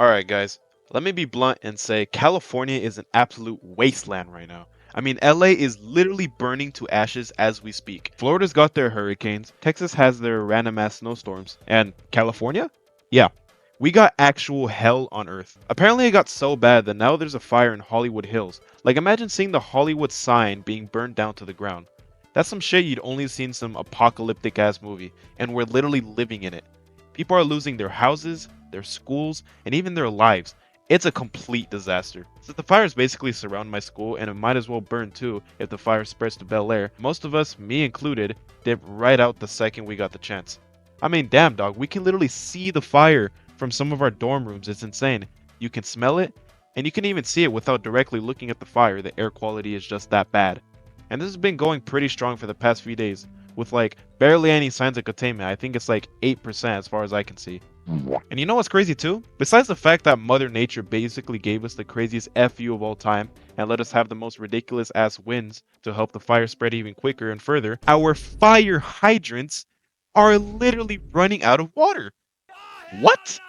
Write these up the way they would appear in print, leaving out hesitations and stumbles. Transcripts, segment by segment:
Alright guys, let me be blunt and say California is an absolute wasteland right now. I mean, LA is literally burning to ashes as we speak. Florida's got their hurricanes, Texas has their random ass snowstorms, and California? Yeah, we got actual hell on earth. Apparently it got so bad that now there's a fire in Hollywood Hills. Like imagine seeing the Hollywood sign being burned down to the ground. That's some shit you'd only see in some apocalyptic ass movie, and we're literally living in it. People are losing their houses, their schools, and even their lives. It's a complete disaster. Since the fires basically surround my school and it might as well burn too if the fire spreads to Bel Air, most of us, me included, dipped right out the second we got the chance. I mean, damn dog, we can literally see the fire from some of our dorm rooms. It's insane. You can smell it, and you can even see it without directly looking at the fire. The air quality is just that bad. And this has been going pretty strong for the past few days, with like barely any signs of containment. I think it's like 8% as far as I can see. And you know what's crazy too? Besides the fact that Mother Nature basically gave us the craziest FU of all time and let us have the most ridiculous ass winds to help the fire spread even quicker and further, our fire hydrants are literally running out of water. What?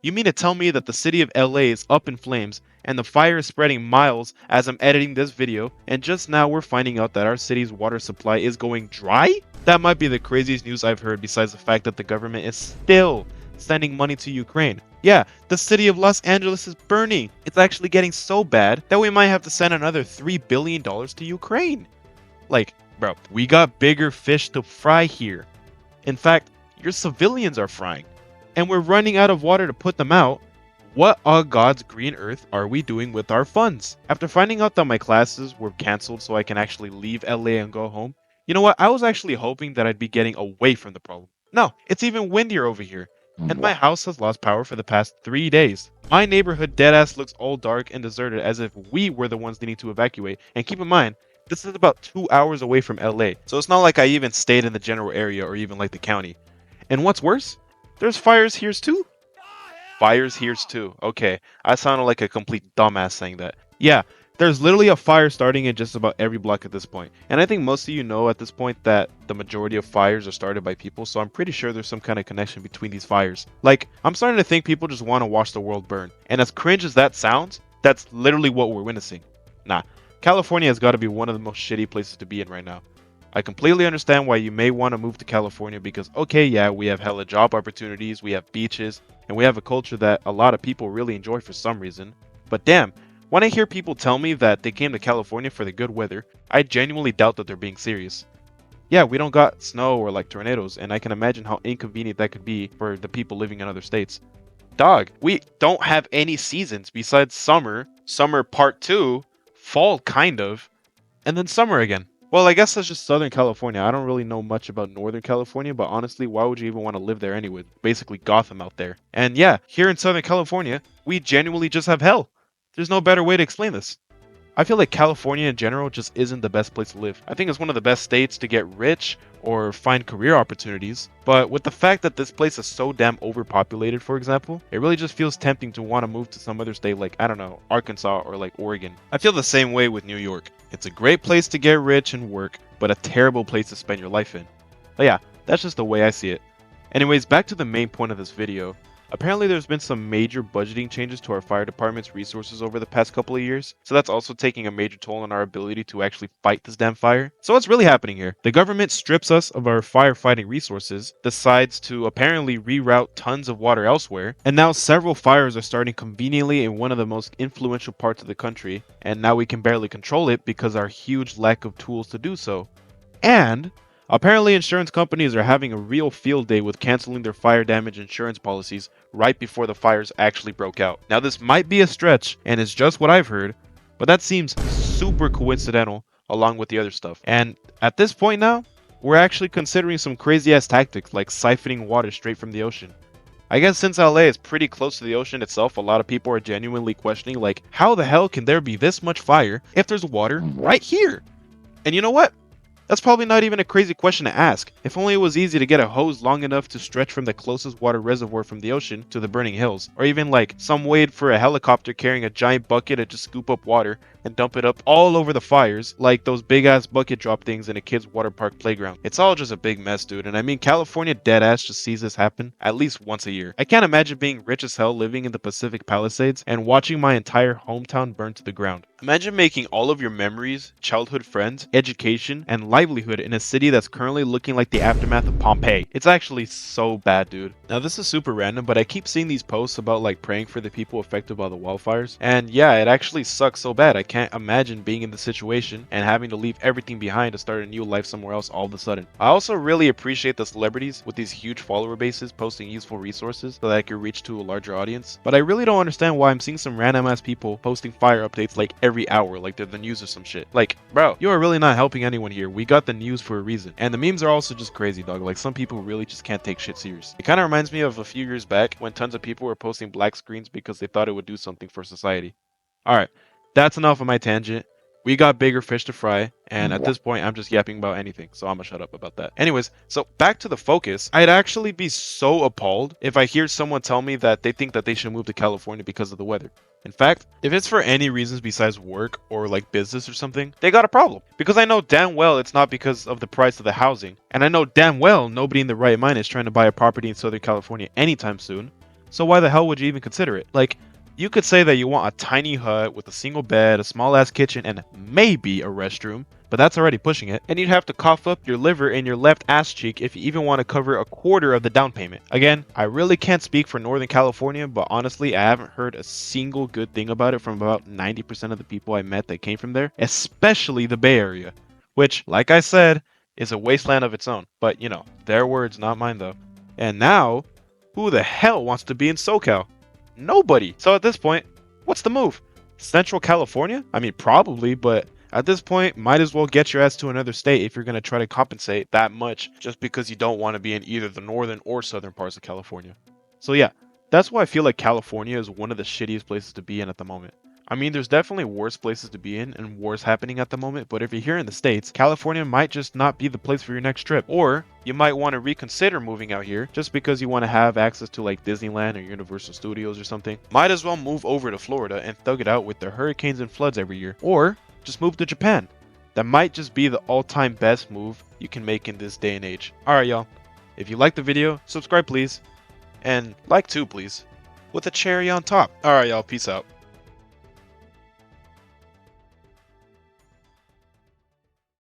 You mean to tell me that the city of LA is up in flames and the fire is spreading miles as I'm editing this video, and just now we're finding out that our city's water supply is going dry? That might be the craziest news I've heard, besides the fact that the government is still sending money to Ukraine. Yeah, the city of Los Angeles is burning. It's actually getting so bad that we might have to send another $3 billion to Ukraine. Like, bro, we got bigger fish to fry here. In fact, your civilians are frying. And we're running out of water to put them out. What on God's green earth are we doing with our funds? After finding out that my classes were cancelled so I can actually leave LA and go home, you know what? I was actually hoping that I'd be getting away from the problem. No, it's even windier over here. And my house has lost power for the past 3 days. My neighborhood deadass looks all dark and deserted as if we were the ones needing to evacuate. And keep in mind, this is about 2 hours away from LA. So it's not like I even stayed in the general area or even like the county. And what's worse? There's fires here too. Fires here too. Okay, I sounded like a complete dumbass saying that. Yeah, there's literally a fire starting in just about every block at this point. And I think most of you know at this point that the majority of fires are started by people, so I'm pretty sure there's some kind of connection between these fires. Like, I'm starting to think people just want to watch the world burn. And as cringe as that sounds, that's literally what we're witnessing. Nah, California has got to be one of the most shitty places to be in right now. I completely understand why you may want to move to California because, okay, yeah, we have hella job opportunities, we have beaches, and we have a culture that a lot of people really enjoy for some reason. But damn, when I hear people tell me that they came to California for the good weather, I genuinely doubt that they're being serious. Yeah, we don't got snow or like tornadoes, and I can imagine how inconvenient that could be for the people living in other states. Dog, we don't have any seasons besides summer, summer part 2, fall kind of, and then summer again. Well, I guess that's just Southern California. I don't really know much about Northern California, but honestly, why would you even want to live there anyway? Basically Gotham out there. And yeah, here in Southern California, we genuinely just have hell. There's no better way to explain this. I feel like California in general just isn't the best place to live. I think it's one of the best states to get rich or find career opportunities. But with the fact that this place is so damn overpopulated, for example, it really just feels tempting to want to move to some other state like, I don't know, Arkansas or like Oregon. I feel the same way with New York. It's a great place to get rich and work, but a terrible place to spend your life in. But yeah, that's just the way I see it. Anyways, back to the main point of this video. Apparently there's been some major budgeting changes to our fire department's resources over the past couple of years, so that's also taking a major toll on our ability to actually fight this damn fire. So what's really happening here? The government strips us of our firefighting resources, decides to apparently reroute tons of water elsewhere, and now several fires are starting conveniently in one of the most influential parts of the country, and now we can barely control it because of our huge lack of tools to do so. And apparently insurance companies are having a real field day with canceling their fire damage insurance policies right before the fires actually broke out. Now this might be a stretch and it's just what I've heard, but that seems super coincidental along with the other stuff. And at this point now, we're actually considering some crazy ass tactics like siphoning water straight from the ocean. I guess since LA is pretty close to the ocean itself, a lot of people are genuinely questioning like, how the hell can there be this much fire if there's water right here? And you know what? That's probably not even a crazy question to ask. If only it was easy to get a hose long enough to stretch from the closest water reservoir from the ocean to the burning hills. Or even like some way for a helicopter carrying a giant bucket to just scoop up water and dump it up all over the fires like those big ass bucket drop things in a kid's water park playground. It's all just a big mess, dude, and I mean California deadass just sees this happen at least once a year. I can't imagine being rich as hell living in the Pacific Palisades and watching my entire hometown burn to the ground. Imagine making all of your memories, childhood friends, education, and livelihood in a city that's currently looking like the aftermath of Pompeii. It's actually so bad, dude. Now this is super random, but I keep seeing these posts about like praying for the people affected by the wildfires. And yeah, it actually sucks so bad. I can't imagine being in the situation and having to leave everything behind to start a new life somewhere else all of a sudden. I also really appreciate the celebrities with these huge follower bases posting useful resources so that I can reach to a larger audience. But I really don't understand why I'm seeing some random ass people posting fire updates like every hour, like they're the news or some shit. Like, bro, you are really not helping anyone here. We got the news for a reason. And the memes are also just crazy, dog. Like, some people really just can't take shit serious. It kind of reminds me of a few years back when tons of people were posting black screens because they thought it would do something for society. Alright, that's enough of my tangent. We got bigger fish to fry, and at this point, I'm just yapping about anything, so I'm gonna shut up about that. Anyways, so back to the focus. I'd actually be so appalled if I hear someone tell me that they think that they should move to California because of the weather. In fact, if it's for any reasons besides work or like business or something, they got a problem. Because I know damn well it's not because of the price of the housing, and I know damn well nobody in the right mind is trying to buy a property in Southern California anytime soon, so why the hell would you even consider it? Like, you could say that you want a tiny hut with a single bed, a small ass kitchen, and maybe a restroom, but that's already pushing it. And you'd have to cough up your liver in your left ass cheek if you even want to cover a quarter of the down payment. Again, I really can't speak for Northern California, but honestly, I haven't heard a single good thing about it from about 90% of the people I met that came from there, especially the Bay Area, which, like I said, is a wasteland of its own. But, you know, their words, not mine though. And now, who the hell wants to be in SoCal? Nobody. So at this point, what's the move? Central California? I mean, probably, but at this point, might as well get your ass to another state if you're going to try to compensate that much just because you don't want to be in either the northern or southern parts of California. So yeah, that's why I feel like California is one of the shittiest places to be in at the moment. I mean, there's definitely worse places to be in and wars happening at the moment, but if you're here in the States, California might just not be the place for your next trip. Or you might want to reconsider moving out here just because you want to have access to like Disneyland or Universal Studios or something. Might as well move over to Florida and thug it out with the hurricanes and floods every year. Or just move to Japan. That might just be the all-time best move you can make in this day and age. Alright y'all, if you liked the video, subscribe please. And like too please. With a cherry on top. Alright y'all, peace out.